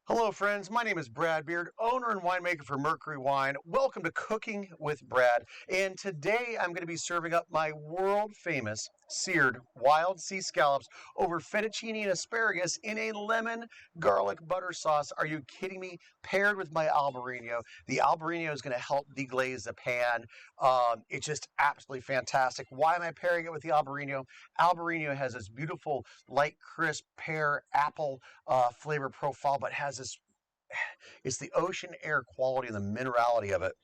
Hello friends, my name is Brad Beard, owner and winemaker for Mercury Wine. Welcome to Cooking with Brad, and today I'm going to be serving up my world famous seared wild sea scallops over fettuccine and asparagus in a lemon garlic butter sauce. Are you kidding me? Paired with my Albariño. The Albariño is going to help deglaze the pan. It's just absolutely fantastic. Why am I pairing it with the Albariño? Albariño has this beautiful light crisp pear apple flavor profile, but has this, it's the ocean air quality and the minerality of it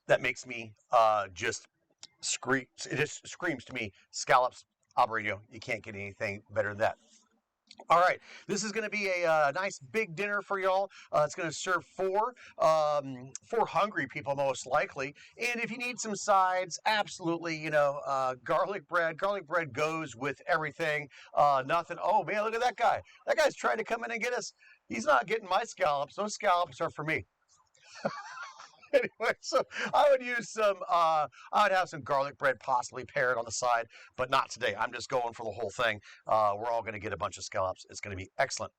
that makes me just scream. It just screams to me, scallops, Albariño. You can't get anything better than that. All right, this is going to be a nice big dinner for y'all. It's going to serve four hungry people most likely. And if you need some sides, absolutely, garlic bread. Garlic bread goes with everything. Nothing. Oh man, look at that guy. That guy's trying to come in and get us. He's not getting my scallops. Those scallops are for me. Anyway, so I would use I would have some garlic bread possibly paired on the side, but not today. I'm just going for the whole thing. We're all going to get a bunch of scallops. It's going to be excellent.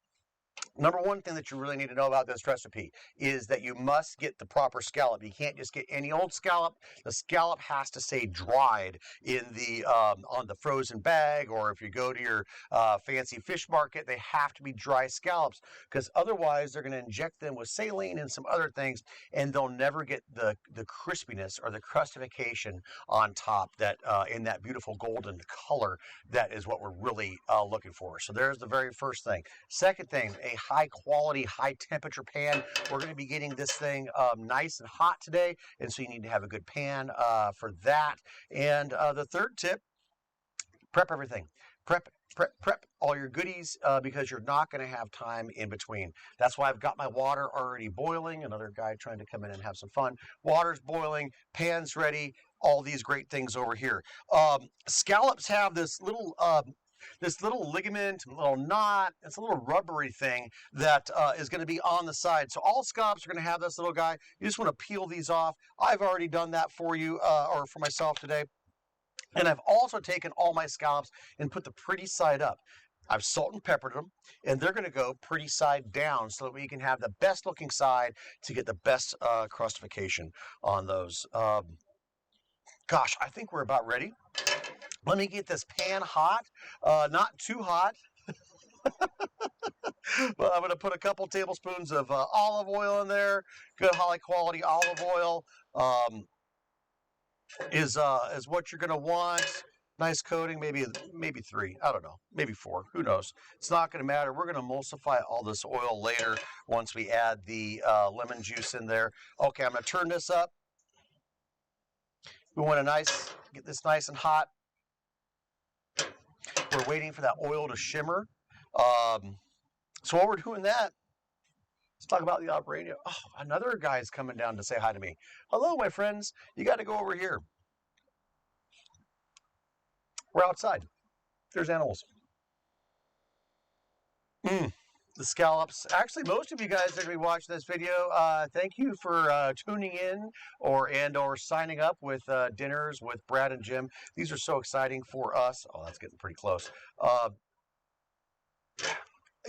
Number one thing that you really need to know about this recipe is that you must get the proper scallop. You can't just get any old scallop. The scallop has to stay dried in the on the frozen bag, or if you go to your fancy fish market, they have to be dry scallops, because otherwise they're going to inject them with saline and some other things, and they'll never get the crispiness or the crustification on top that in that beautiful golden color. That is what we're really looking for. So there's the very first thing. Second thing, a high quality, high temperature pan. We're going to be getting this thing nice and hot today, and so you need to have a good pan for that. And the third tip, prep everything. Prep all your goodies because you're not going to have time in between. That's why I've got my water already boiling. Another guy trying to come in and have some fun. Water's boiling, pan's ready, all these great things over here. Scallops have this little ligament, little knot. It's a little rubbery thing that is going to be on the side. So all scallops are going to have this little guy. You just want to peel these off. I've already done that for you or for myself today. And I've also taken all my scallops and put the pretty side up. I've salt and peppered them, and they're going to go pretty side down so that we can have the best looking side to get the best crustification on those. Gosh, I think we're about ready. Let me get this pan hot, not too hot. But I'm going to put a couple tablespoons of olive oil in there. Good high quality olive oil is what you're going to want. Nice coating, maybe 3. I don't know, maybe 4. Who knows? It's not going to matter. We're going to emulsify all this oil later once we add the lemon juice in there. Okay, I'm going to turn this up. We want to get this nice and hot. We're waiting for that oil to shimmer. So while we're doing that, let's talk about the Albariño. Oh, another guy's coming down to say hi to me. Hello, my friends. You got to go over here. We're outside. There's animals. The scallops. Actually, most of you guys that are going to be watching this video, thank you for tuning in or signing up with dinners with Brad and Jim. These are so exciting for us. Oh, that's getting pretty close.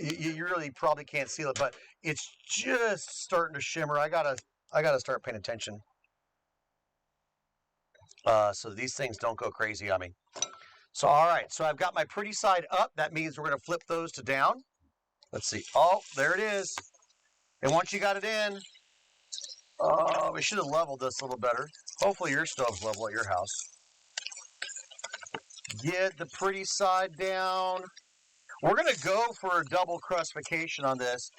You really probably can't see it, but it's just starting to shimmer. I gotta start paying attention so these things don't go crazy on me. So all right, so I've got my pretty side up. That means we're gonna flip those to down. Let's see. Oh, there it is. And once you got it in, we should have leveled this a little better. Hopefully your stove's level at your house. Get the pretty side down. We're going to go for a double crustification on this,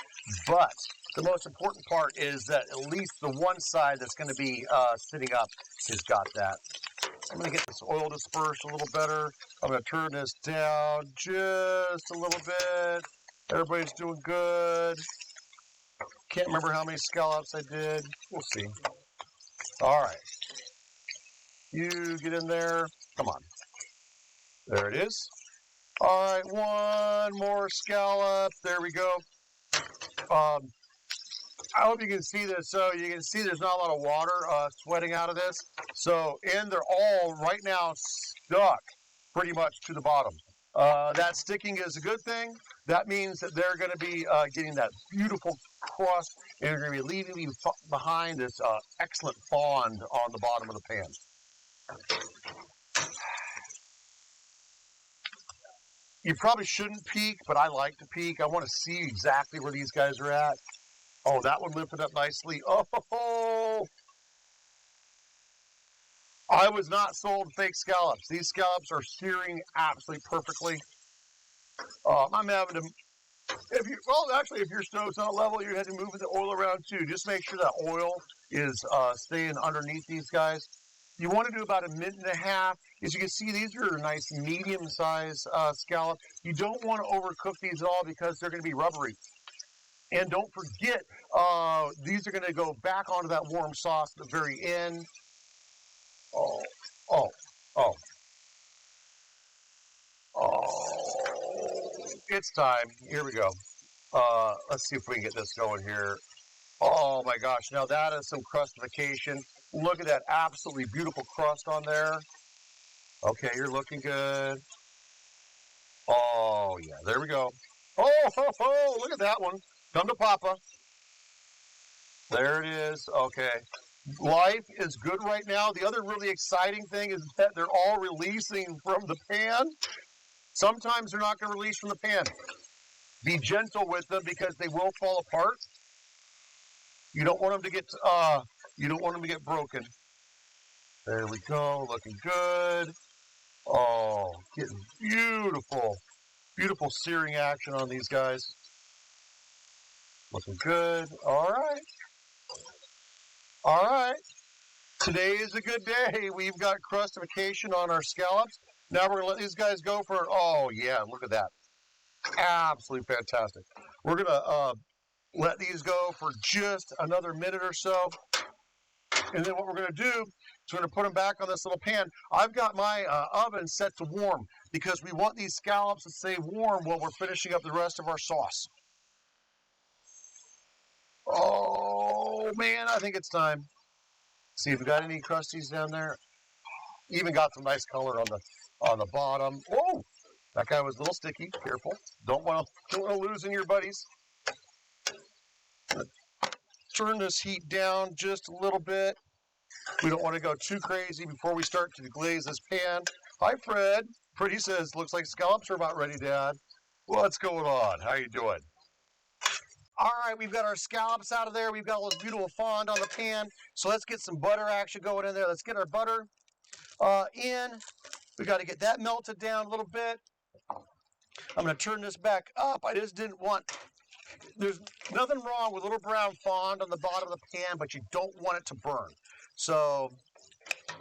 but the most important part is that at least the one side that's going to be sitting up has got that. I'm going to get this oil dispersed a little better. I'm going to turn this down just a little bit. Everybody's doing good. Can't remember how many scallops I did. We'll see. All right. You get in there. Come on. There it is. All right, one more scallop. There we go. I hope you can see this. So you can see there's not a lot of water sweating out of this. So, and they're all right now stuck pretty much to the bottom. That sticking is a good thing. That means that they're going to be getting that beautiful crust, and they're going to be leaving you behind this excellent fond on the bottom of the pan. You probably shouldn't peek, but I like to peek. I want to see exactly where these guys are at. Oh, that one lifted up nicely. Oh, I was not sold fake scallops. These scallops are searing absolutely perfectly. I'm having to, if your stove's not level, you're having to move the oil around too. Just make sure that oil is staying underneath these guys. You want to do about a minute and a half. As you can see, these are nice medium-sized scallops. You don't want to overcook these at all because they're going to be rubbery. And don't forget, these are going to go back onto that warm sauce at the very end. Oh, oh, oh, oh. It's time. Here we go. Let's see if we can get this going here. Oh my gosh, now that is some crustification. Look at that absolutely beautiful crust on there. Okay, you're looking good. Oh yeah, there we go. Oh, ho, ho, look at that one. Come to Papa. There it is. Okay. Life is good right now. The other really exciting thing is that they're all releasing from the pan. Sometimes they're not going to release from the pan. Be gentle with them because they will fall apart. You don't want them to get broken. There we go, looking good. Oh, getting beautiful, beautiful searing action on these guys. Looking good. All right. All right. Today is a good day. We've got crustification on our scallops. Now we're going to let these guys go for, oh yeah, look at that. Absolutely fantastic. We're going to let these go for just another minute or so. And then what we're going to do is we're going to put them back on this little pan. I've got my oven set to warm because we want these scallops to stay warm while we're finishing up the rest of our sauce. Oh, man, I think it's time. See if we got any crusties down there. Even got some nice color on the bottom. Oh, that guy was a little sticky. Careful. Don't want to lose in your buddies. Turn this heat down just a little bit. We don't want to go too crazy before we start to deglaze this pan. Hi, Fred. Pretty says, looks like scallops are about ready, Dad. What's going on? How you doing? All right, we've got our scallops out of there. We've got a little beautiful fond on the pan. So let's get some butter action going in there. Let's get our butter in. We got to get that melted down a little bit. I'm going to turn this back up. I just didn't want... There's nothing wrong with a little brown fond on the bottom of the pan, but you don't want it to burn. So,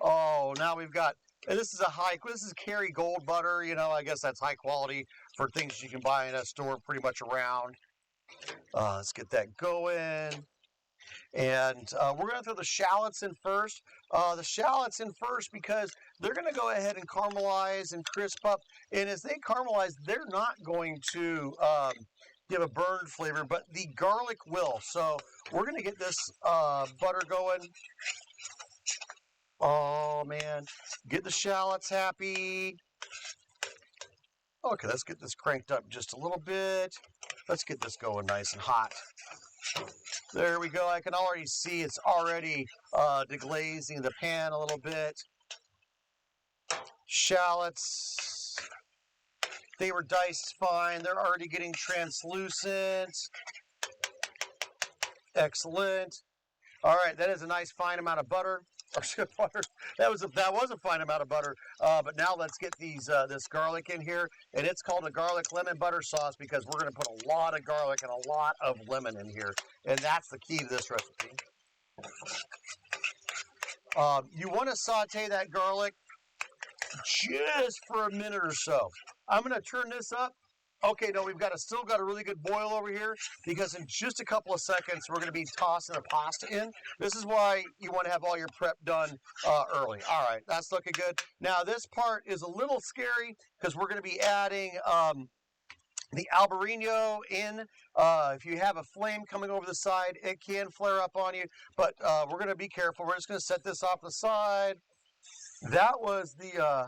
oh, now we've got... And this is Kerry Gold butter. You know, I guess that's high quality for things you can buy in a store pretty much around. Let's get that going. And we're going to throw the shallots in first. The shallots in first because they're going to go ahead and caramelize and crisp up. And as they caramelize, they're not going to give a burned flavor, but the garlic will. So we're going to get this butter going. Oh, man. Get the shallots happy. Okay, let's get this cranked up just a little bit. Let's get this going nice and hot. There we go. I can already see it's already deglazing the pan a little bit. Shallots, they were diced fine. They're already getting translucent. Excellent. All right, that is a nice fine amount of butter. That was a fine amount of butter. But now let's get this garlic in here, and it's called a garlic lemon butter sauce because we're going to put a lot of garlic and a lot of lemon in here, and that's the key to this recipe. You want to saute that garlic just for a minute or so. I'm going to turn this up. Okay, no, we've still got a really good boil over here because in just a couple of seconds, we're going to be tossing the pasta in. This is why you want to have all your prep done early. All right, that's looking good. Now, this part is a little scary because we're going to be adding the Albariño in. If you have a flame coming over the side, it can flare up on you, but we're going to be careful. We're just going to set this off the side. That was the...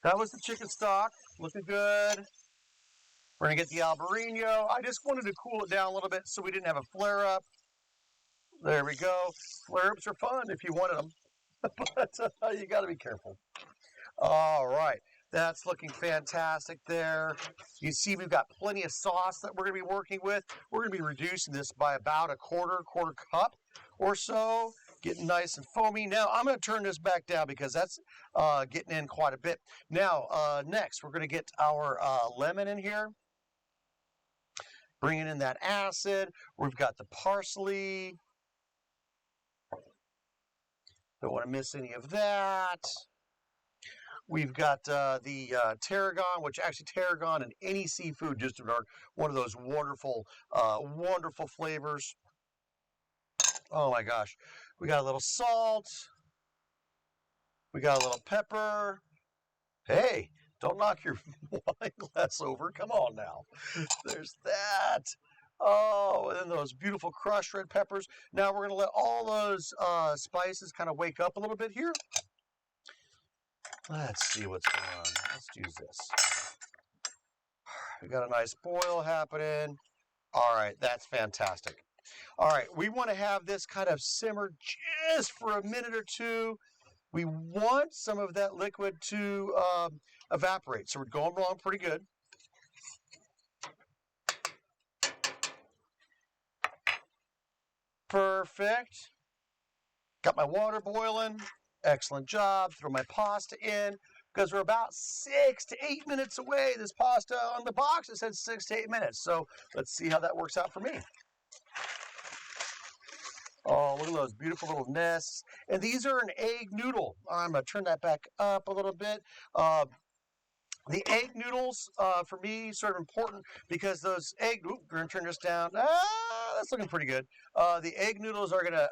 That was the chicken stock. Looking good. We're going to get the Albariño. I just wanted to cool it down a little bit so we didn't have a flare-up. There we go. Flare-ups are fun if you wanted them, but you got to be careful. All right. That's looking fantastic there. You see we've got plenty of sauce that we're going to be working with. We're going to be reducing this by about a quarter cup or so. Getting nice and foamy. Now, I'm going to turn this back down because that's getting in quite a bit. Now, next, we're going to get our lemon in here. Bringing in that acid. We've got the parsley. Don't want to miss any of that. We've got the tarragon, which actually tarragon in any seafood just are one of those wonderful, wonderful flavors. Oh my gosh. We got a little salt. We got a little pepper. Hey, don't knock your wine glass over. Come on now. There's that. Oh, and then those beautiful crushed red peppers. Now we're going to let all those spices kind of wake up a little bit here. Let's see what's going on. Let's use this. We got a nice boil happening. All right, that's fantastic. All right, we want to have this kind of simmer just for a minute or two. We want some of that liquid to evaporate. So we're going along pretty good. Perfect. Got my water boiling. Excellent job. Throw my pasta in because we're about 6 to 8 minutes away. This pasta on the box, it said 6 to 8 minutes. So let's see how that works out for me. Oh, look at those beautiful little nests. And these are an egg noodle. I'm going to turn that back up a little bit. The egg noodles, for me, sort of important because those egg, we're going to turn this down. That's looking pretty good. The egg noodles are going to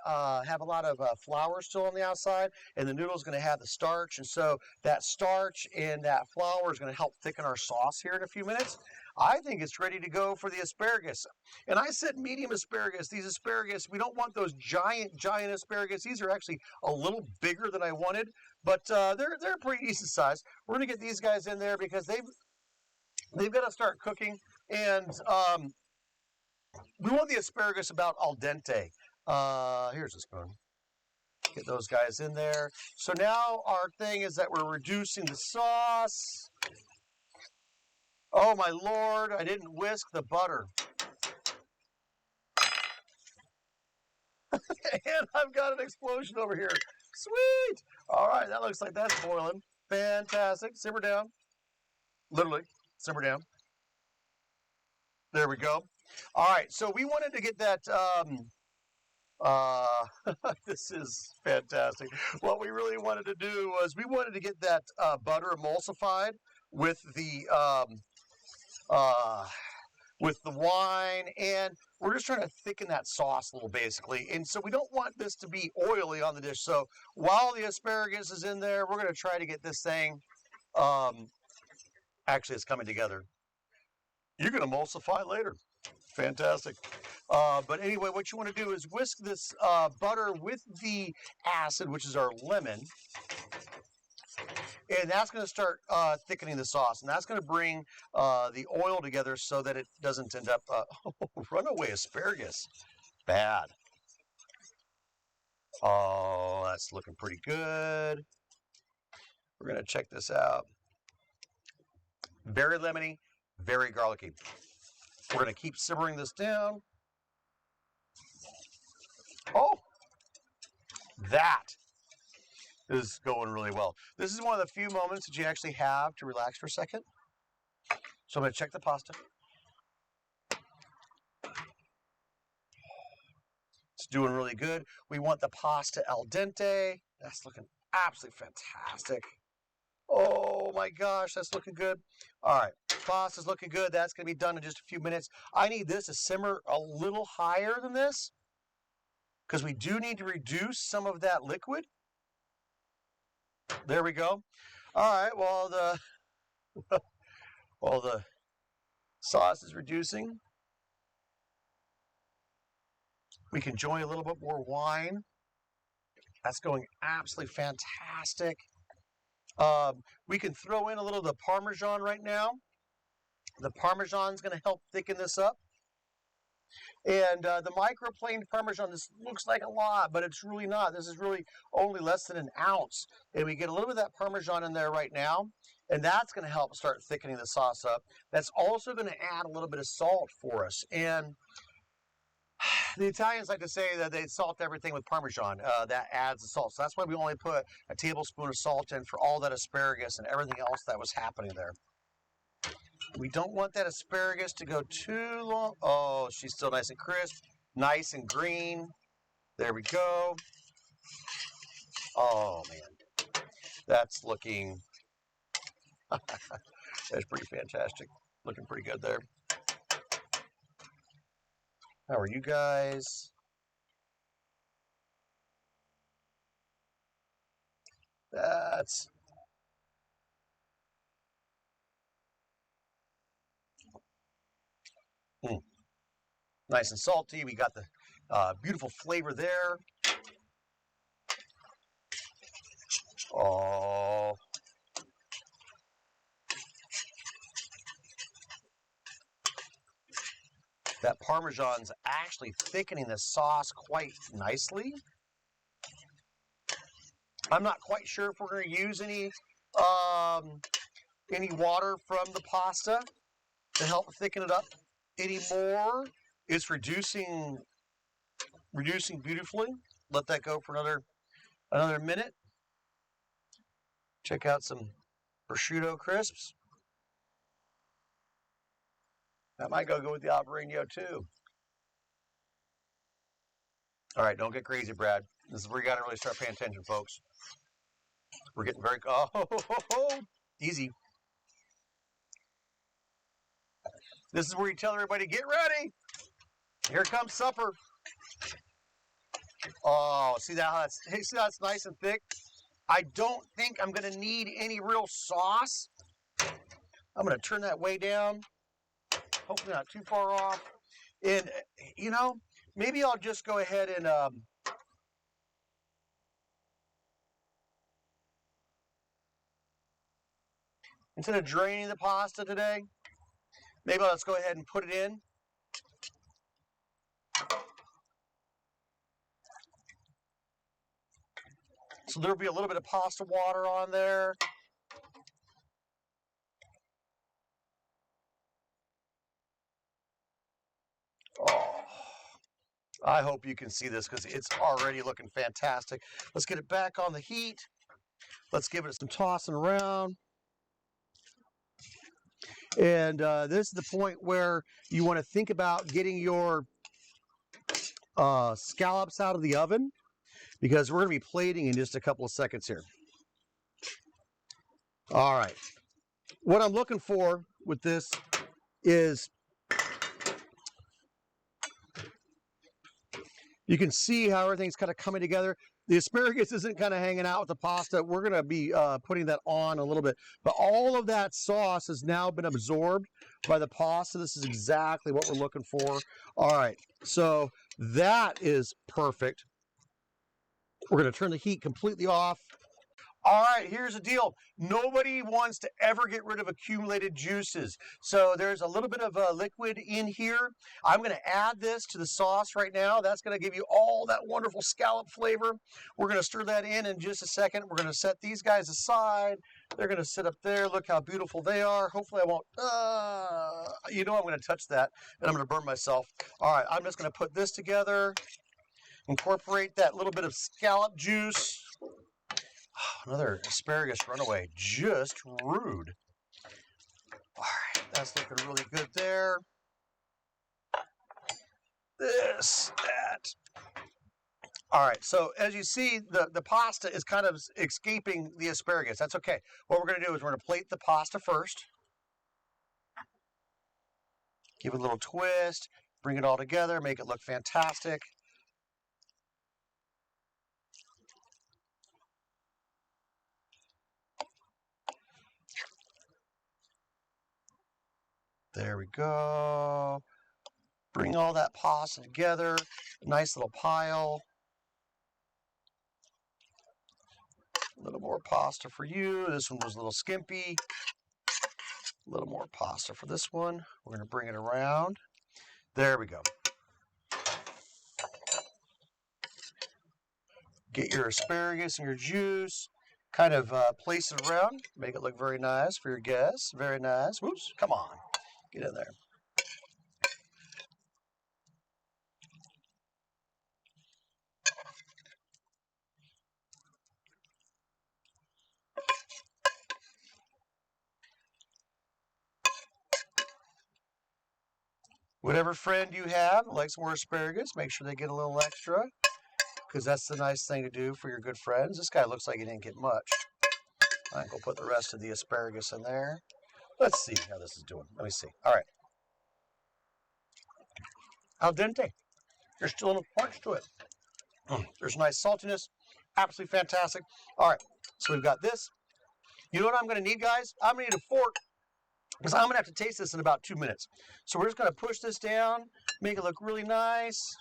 have a lot of flour still on the outside, and the noodle is going to have the starch. And so that starch and that flour is going to help thicken our sauce here in a few minutes. I think it's ready to go for the asparagus. And I said medium asparagus. These asparagus, we don't want those giant asparagus. These are actually a little bigger than I wanted, but they're pretty decent size. We're going to get these guys in there because they've got to start cooking. And we want the asparagus about al dente. Here's a spoon. Get those guys in there. So now our thing is that we're reducing the sauce. Oh my Lord, I didn't whisk the butter. And I've got an explosion over here. Sweet. All right, that looks like that's boiling. Fantastic. Simmer down. Literally, simmer down. There we go. All right, so we wanted to get that, this is fantastic. What we really wanted to do was we wanted to get that butter emulsified with the wine, and we're just trying to thicken that sauce a little, basically. And so we don't want this to be oily on the dish. So while the asparagus is in there, we're going to try to get this thing, actually it's coming together. You can emulsify later. Fantastic. But anyway, what you want to do is whisk this butter with the acid, which is our lemon. And that's going to start thickening the sauce. And that's going to bring the oil together so that it doesn't end up runaway asparagus. Bad. Oh, that's looking pretty good. We're going to check this out. Very lemony, very garlicky. We're going to keep simmering this down. Oh, that is going really well. This is one of the few moments that you actually have to relax for a second. So I'm going to check the pasta. It's doing really good. We want the pasta al dente. That's looking absolutely fantastic. Oh my gosh, that's looking good. All right, pasta's looking good. That's going to be done in just a few minutes. I need this to simmer a little higher than this because we do need to reduce some of that liquid. There we go. All right, while the sauce is reducing, we can enjoy a little bit more wine. That's going absolutely fantastic. We can throw in a little of the Parmesan right now. The Parmesan is going to help thicken this up. And the microplaned Parmesan, this looks like a lot, but it's really not. This is really only less than an ounce. And we get a little bit of that Parmesan in there right now. And that's going to help start thickening the sauce up. That's also going to add a little bit of salt for us. And the Italians like to say that they salt everything with Parmesan. That adds the salt. So that's why we only put a tablespoon of salt in for all that asparagus and everything else that was happening there. We don't want that asparagus to go too long. Oh, she's still nice and crisp, nice and green. There we go. Oh, man. That's looking... that's pretty fantastic. Looking pretty good there. How are you guys? That's... nice and salty. We got the beautiful flavor there. Oh. That Parmesan's actually thickening the sauce quite nicely. I'm not quite sure if we're going to use any water from the pasta to help thicken it up anymore. It's reducing beautifully. Let that go for another minute. Check out some prosciutto crisps. That might go with the Albariño too. All right, don't get crazy, Brad. This is where you got to really start paying attention, folks. We're getting very... easy. This is where you tell everybody, get ready. Here comes supper. Oh, see that's nice and thick. I don't think I'm going to need any real sauce. I'm going to turn that way down. Hopefully not too far off. And, maybe I'll just go ahead and... instead of draining the pasta today, maybe let's go ahead and put it in. So there'll be a little bit of pasta water on there. Oh, I hope you can see this because it's already looking fantastic. Let's get it back on the heat. Let's give it some tossing around. And this is the point where you want to think about getting your scallops out of the oven, because we're going to be plating in just a couple of seconds here. All right. What I'm looking for with this is you can see how everything's kind of coming together. The asparagus isn't kind of hanging out with the pasta. We're going to be putting that on a little bit. But all of that sauce has now been absorbed by the pasta. This is exactly what we're looking for. All right. So that is perfect. We're going to turn the heat completely off. All right, here's the deal. Nobody wants to ever get rid of accumulated juices. So there's a little bit of liquid in here. I'm going to add this to the sauce right now. That's going to give you all that wonderful scallop flavor. We're going to stir that in just a second. We're going to set these guys aside. They're going to sit up there. Look how beautiful they are. Hopefully I won't, I'm going to touch that and I'm going to burn myself. All right, I'm just going to put this together. Incorporate that little bit of scallop juice. Oh, another asparagus runaway. Just rude. All right, that's looking really good there. That. All right, so as you see, the pasta is kind of escaping the asparagus. That's okay. What we're going to do is we're going to plate the pasta first. Give it a little twist. Bring it all together. Make it look fantastic. There we go. Bring all that pasta together. Nice little pile. A little more pasta for you. This one was a little skimpy. A little more pasta for this one. We're going to bring it around. There we go. Get your asparagus and your juice. Kind of place it around. Make it look very nice for your guests. Very nice. Whoops. Come on. Get in there. Whatever friend you have that likes more asparagus, make sure they get a little extra, because that's the nice thing to do for your good friends. This guy looks like he didn't get much. All right, we'll put the rest of the asparagus in there. Let's see how this is doing. Let me see. All right. Al dente. There's still a little punch to it. There's nice saltiness. Absolutely fantastic. All right, so we've got this. You know what I'm going to need, guys? I'm going to need a fork, because I'm going to have to taste this in about 2 minutes. So we're just going to push this down, make it look really nice.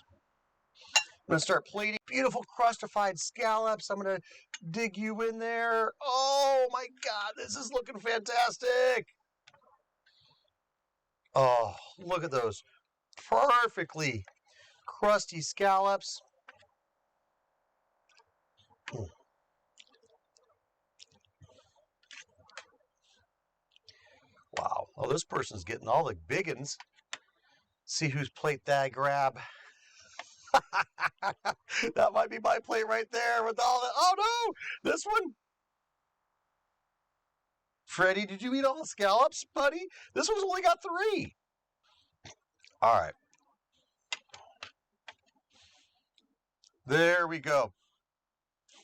I'm going to start plating beautiful crustified scallops. I'm going to dig you in there. Oh my God, this is looking fantastic. Oh, look at those perfectly crusty scallops. Wow. Oh, this person's getting all the big uns. See whose plate that I grab. That might be my plate right there with all the... Oh, no! This one? Freddie, did you eat all the scallops, buddy? This one's only got 3. All right. There we go.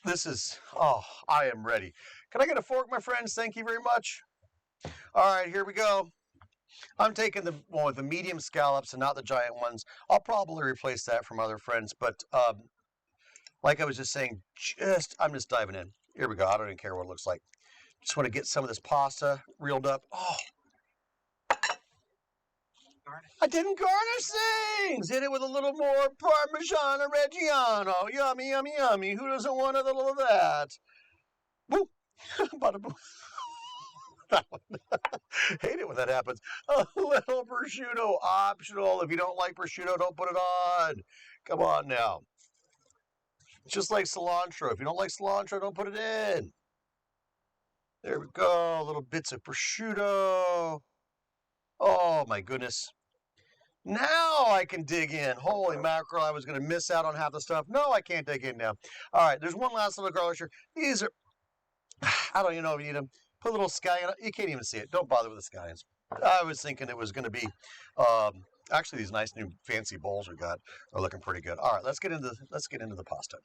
This is... Oh, I am ready. Can I get a fork, my friends? Thank you very much. All right, here we go. I'm taking the one with the medium scallops and not the giant ones. I'll probably replace that from other friends, but like I was just saying, I'm just diving in. Here we go. I don't even care what it looks like. Just want to get some of this pasta reeled up. Oh, I didn't garnish things. Hit it with a little more Parmigiano Reggiano. Yummy, yummy, yummy. Who doesn't want a little of that? Woo. Bada boom. Hate it when that happens. A little prosciutto optional. If you don't like prosciutto, don't put it on. Come on now. Just like cilantro. If you don't like cilantro, don't put it in. There we go. Little bits of prosciutto. Oh my goodness. Now I can dig in. Holy mackerel, I was going to miss out on half the stuff. No, I can't dig in now. All right, there's one last little garlic here. These are, I don't even know if you need them. Put a little scallion. You can't even see it. Don't bother with the scallions. I was thinking it was going to be, actually these nice new fancy bowls we got are looking pretty good. All right, let's get into the pasta.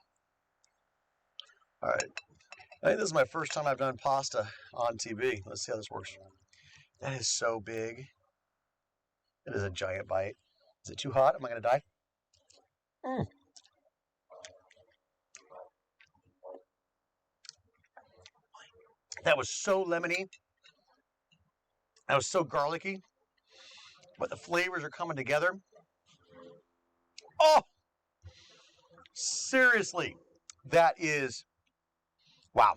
All right, I think this is my first time I've done pasta on TV. Let's see how this works. That is so big. It is a giant bite. Is it too hot? Am I going to die? That was so lemony. That was so garlicky. But the flavors are coming together. Oh! Seriously. That is... Wow.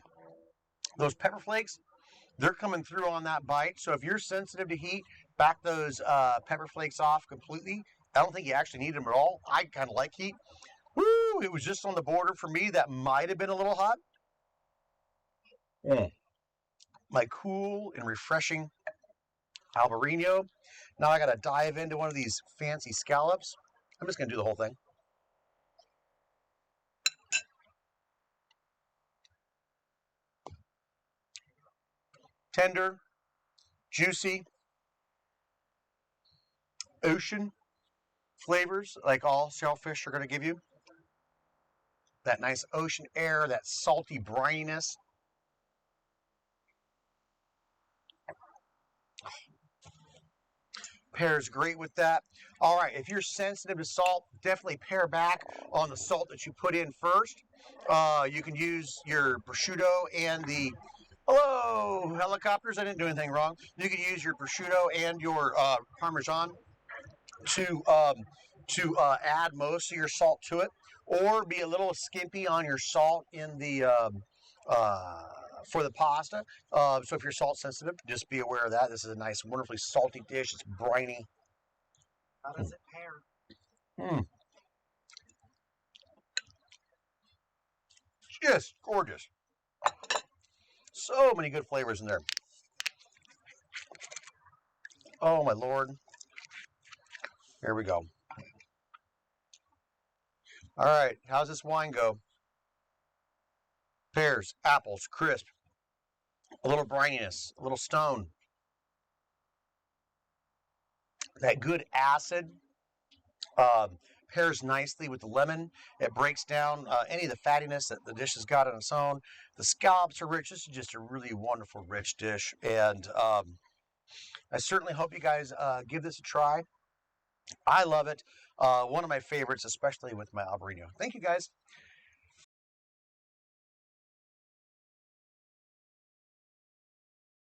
Those pepper flakes, they're coming through on that bite. So if you're sensitive to heat, back those pepper flakes off completely. I don't think you actually need them at all. I kind of like heat. Woo! It was just on the border for me. That might have been a little hot. My cool and refreshing Albariño. Now I got to dive into one of these fancy scallops. I'm just going to do the whole thing. Tender, juicy, ocean flavors like all shellfish are going to give you. That nice ocean air, that salty brininess. Pairs great with that. All right, if you're sensitive to salt, definitely pare back on the salt that you put in first. You can use your prosciutto and the... Hello, helicopters. I didn't do anything wrong. You can use your prosciutto and your Parmesan to add most of your salt to it, or be a little skimpy on your salt in the for the pasta. So if you're salt sensitive, just be aware of that. This is a nice, wonderfully salty dish. It's briny. How does it pair? Just gorgeous. So many good flavors in there. Oh my Lord. Here we go. All right, how's this wine go? Pears, apples, crisp, a little brininess, a little stone. That good acid pairs nicely with the lemon. It breaks down any of the fattiness that the dish has got on its own. The scallops are rich. This is just a really wonderful, rich dish. And I certainly hope you guys give this a try. I love it. One of my favorites, especially with my Albariño. Thank you, guys.